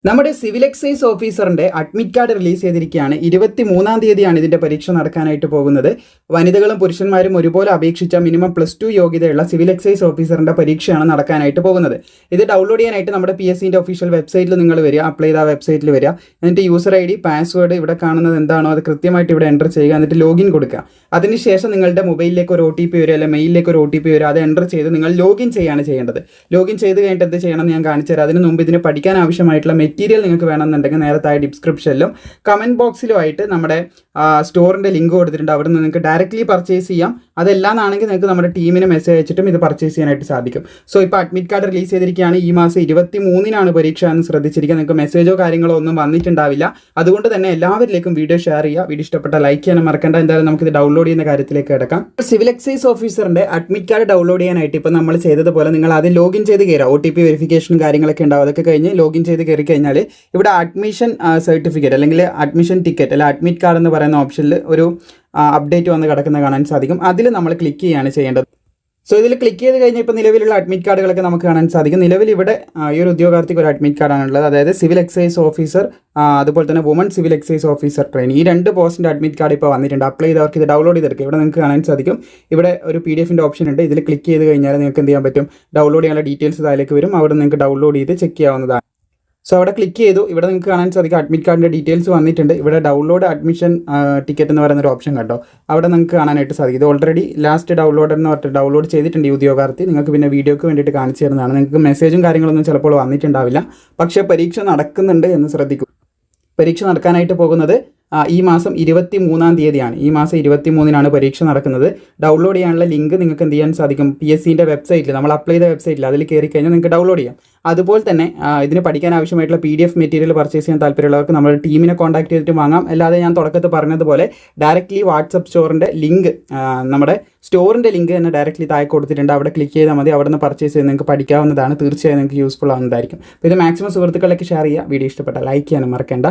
നമ്മുടെ civil excise ഓഫീസറിന്റെ admit card release ചെയ്തിരിക്കുകയാണ്. 23-ാം തീയതിയാണ് ഇതിന്റെ പരീക്ഷ നടക്കാനായിട്ട് പോകുന്നത്. വനിതകളും പുരുഷന്മാരും ഒരുപോലെ അപേക്ഷിച്ച മിനിമം +2 യോഗ്യതയുള്ള സിവിൽ എക്സൈസ് ഓഫീസറിന്റെ പരീക്ഷയാണ് നടക്കാനായിട്ട് പോകുന്നത്. ഇത് ഡൗൺലോഡ് ചെയ്യാനായിട്ട് നമ്മുടെ PSCന്റെ ഒഫീഷ്യൽ വെബ്സൈറ്റിൽ നിങ്ങൾ വരിക, അപ്ലൈ ചെയ്ത വെബ്സൈറ്റിൽ വരിക. എന്നിട്ട് യൂസർ ID, പാസ്വേഡ് ഇവിടെ കാണുന്നത് എന്താണോ അത് കൃത്യമായിട്ട് ഇവിടെ എൻ്റർ ചെയ്യുക. എന്നിട്ട് ലോഗിൻ കൊടുക്കുക. അതിനുശേഷം നിങ്ങളുടെ മൊബൈലിലേക്ക് ഒരു OTP വരിക, അല്ലെങ്കിൽ മെയിലിലേക്ക് ഒരു OTP വരിക. അത് എൻ്റർ ചെയ്ത് നിങ്ങൾ ലോഗിൻ ചെയ്യാണ് ചെയ്യേണ്ടത്. ലോഗിൻ ചെയ്ത് കഴിഞ്ഞിട്ട് എന്ത് ചെയ്യണം ഞാൻ കാണിച്ചു തരാം. അതിന് മുമ്പ് ഇതിന് പഠിക്കാൻ ആവശ്യമായിട്ടുള്ള മെറ്റീരിയൽ നിങ്ങൾക്ക് വേണമെന്നുണ്ടെങ്കിൽ നേരത്തെ ഡിസ്ക്രിപ്ഷനിലും കമൻറ്റ് ബോക്സിലുമായിട്ട് നമ്മുടെ സ്റ്റോറിൻ്റെ ലിങ്ക് കൊടുത്തിട്ടുണ്ട്. അവിടെ നിന്ന് നിങ്ങൾക്ക് ഡയറക്റ്റ്ലി പർച്ചേസ് ചെയ്യാം. അതല്ലാന്നാണെങ്കിൽ നിങ്ങൾക്ക് നമ്മുടെ ടീമിന് മെസ്സേജ് അയച്ചിട്ടും ഇത് പർച്ചേസ് ചെയ്യാനായിട്ട് സാധിക്കും. സോ ഇപ്പോൾ അഡ്മിറ്റ് കാർഡ് റിലീസ് ചെയ്തിരിക്കുകയാണ്. ഈ മാസം 23-നാണ് പരീക്ഷ എന്ന് ശ്രദ്ധിച്ചിരിക്കുക. നിങ്ങൾക്ക് മെസ്സേജോ കാര്യങ്ങളോ ഒന്നും വന്നിട്ടുണ്ടാവില്ല. അതുകൊണ്ട് തന്നെ എല്ലാവരിലേക്കും വീഡിയോ ഷെയർ ചെയ്യുക. വീഡിയോ ഇഷ്ടപ്പെട്ട ലൈക്ക് ചെയ്യാനും മറക്കേണ്ട. എന്തായാലും നമുക്കിത് ഡൗൺലോഡ് ചെയ്യുന്ന കാര്യത്തിലേക്ക് കിടക്കാം. സിവിൽ എക്സൈസ് ഓഫീസറിൻ്റെ അഡ്മിറ്റ് കാർഡ് ഡൗൺലോഡ് ചെയ്യാനായിട്ട് ഇപ്പോൾ നമ്മൾ ചെയ്തതുപോലെ നിങ്ങൾ ആദ്യം ലോഗിൻ ചെയ്ത് കയറുക. OTP വെരിഫിക്കേഷനും കാര്യങ്ങളൊക്കെ ഉണ്ടാവും. അതൊക്കെ കഴിഞ്ഞ് ലോഗിൻ ചെയ്ത് കയറി കഴിഞ്ഞാൽ ഇവിടെ അഡ്മിഷൻ സർട്ടിഫിക്കറ്റ് അല്ലെങ്കിൽ അഡ്മിഷൻ ടിക്കറ്റ് അല്ലെങ്കിൽ അഡ്മിറ്റ് കാർഡ് എന്ന് പറയുന്ന ഓപ്ഷനിൽ ഒരു അപ്ഡേറ്റ് വന്ന് കിടക്കുന്ന കാണാൻ സാധിക്കും. അതിൽ നമ്മൾ ക്ലിക്ക് ചെയ്യുകയാണ് ചെയ്യേണ്ടത്. സോ ഇതിൽ ക്ലിക്ക് ചെയ്ത് കഴിഞ്ഞാൽ ഇപ്പോൾ നിലവിലുള്ള അഡ്മിറ്റ് കാർഡുകളൊക്കെ നമുക്ക് കാണാൻ സാധിക്കും. നിലവിൽ ഇവിടെ ഈ ഒരു ഉദ്യോഗാർത്ഥിക്ക് ഒരു അഡ്മിറ്റ് കാർഡാണുള്ളത്. അതായത് സിവിൽ എക്സൈസ് ഓഫീസർ, അതുപോലെ തന്നെ woman civil excise officer train, ഈ 2 പോസ്റ്റിൻ്റെ അഡ്മിറ്റ് കാർഡ് ഇപ്പോൾ വന്നിട്ടുണ്ട്. അപ്ലൈ ചെയ്തവർക്ക് ഇത് ഡൗൺലോഡ് ചെയ്തെടുക്കുക. ഇവിടെ നിങ്ങൾക്ക് കാണാൻ സാധിക്കും. ഇവിടെ ഒരു PDF-ൻ്റെ ഓപ്ഷൻ ഉണ്ട്. ഇതിൽ ക്ലിക്ക് ചെയ്ത് കഴിഞ്ഞാൽ നിങ്ങൾക്ക് എന്ത് ചെയ്യാൻ പറ്റും, ഡൗൺലോഡ് ചെയ്യാനുള്ള ഡീറ്റെയിൽസ് അതിലേക്ക് വരും. അവിടെ നിങ്ങൾക്ക് ഡൗൺലോഡ് ചെയ്ത് ചെക്ക് ചെയ്യാവുന്നതാണ്. സോ അവിടെ ക്ലിക്ക് ചെയ്തു. ഇവിടെ നിങ്ങൾക്ക് കാണാൻ സാധിക്കും അഡ്മിറ്റ് കാർഡിൻ്റെ ഡീറ്റെയിൽസ് വന്നിട്ടുണ്ട്. ഇവിടെ ഡൗൺലോഡ് അഡ്മിഷൻ ടിക്കറ്റ് എന്ന് പറയുന്നൊരു ഓപ്ഷൻ കണ്ടോ, അവിടെ നിങ്ങൾക്ക് കാണാനായിട്ട് സാധിക്കും. ഇത് ഓൾറെഡി ലാസ്റ്റ് ഡൗൺലോഡ് എന്ന് പറഞ്ഞിട്ട് ഡൗൺലോഡ് ചെയ്തിട്ടുണ്ട് ഈ ഉദ്യോഗാർത്ഥി. നിങ്ങൾക്ക് പിന്നെ വീഡിയോക്ക് വേണ്ടിയിട്ട് കാണിച്ചു തരുന്നതാണ്. നിങ്ങൾക്ക് മെസ്സേജും കാര്യങ്ങളൊന്നും ചിലപ്പോൾ വന്നിട്ടുണ്ടാവില്ല. പക്ഷേ പരീക്ഷ നടക്കുന്നുണ്ട് എന്ന് ശ്രദ്ധിക്കും. പരീക്ഷ നടക്കാനായിട്ട് പോകുന്നത് ഈ മാസം 23-ാം തീയതിയാണ്. ഈ മാസം 23-നാണ് പരീക്ഷ നടക്കുന്നത്. ഡൗൺലോഡ് ചെയ്യാനുള്ള ലിങ്ക് നിങ്ങൾക്ക് എന്ത് ചെയ്യാൻ സാധിക്കും, PSCൻ്റെ വെബ്സൈറ്റിൽ, നമ്മൾ അപ്ലൈ ചെയ്ത വെബ്സൈറ്റിൽ അതിൽ കയറി കഴിഞ്ഞാൽ നിങ്ങൾക്ക് ഡൗൺലോഡ് ചെയ്യാം. അതുപോലെ തന്നെ ഇതിന് പഠിക്കാൻ ആവശ്യമായിട്ടുള്ള PDF മെറ്റീരിയൽ പർച്ചേസ് ചെയ്യാൻ താല്പര്യമുള്ളവർക്ക് നമ്മുടെ ടീമിനെ കോൺടാക്ട് ചെയ്തിട്ട് വാങ്ങാം. അല്ലാതെ ഞാൻ തുടക്കത്തിൽ പറഞ്ഞതുപോലെ ഡയറക്റ്റ്ലി വാട്സപ്പ് സ്റ്റോറിൻ്റെ ലിങ്ക്, നമ്മുടെ സ്റ്റോറിൻ്റെ ലിങ്ക് തന്നെ ഡയറക്റ്റ്ലി താഴെ കൊടുത്തിട്ടുണ്ട്. അവിടെ ക്ലിക്ക് ചെയ്താൽ മതി. അവിടെ നിന്ന് പർച്ചേസ് ചെയ്ത് നിങ്ങൾക്ക് പഠിക്കാവുന്നതാണ്. തീർച്ചയായും നിങ്ങൾക്ക് യൂസ്ഫുൾ ആവുന്നതായിരിക്കും. അപ്പോൾ ഇത് മാക്സിമം സുഹൃത്തുക്കളിലേക്ക് ഷെയർ ചെയ്യുക. വീഡിയോ ഇഷ്ടപ്പെട്ട ലൈക്ക് ചെയ്യാനും മറക്കേണ്ട.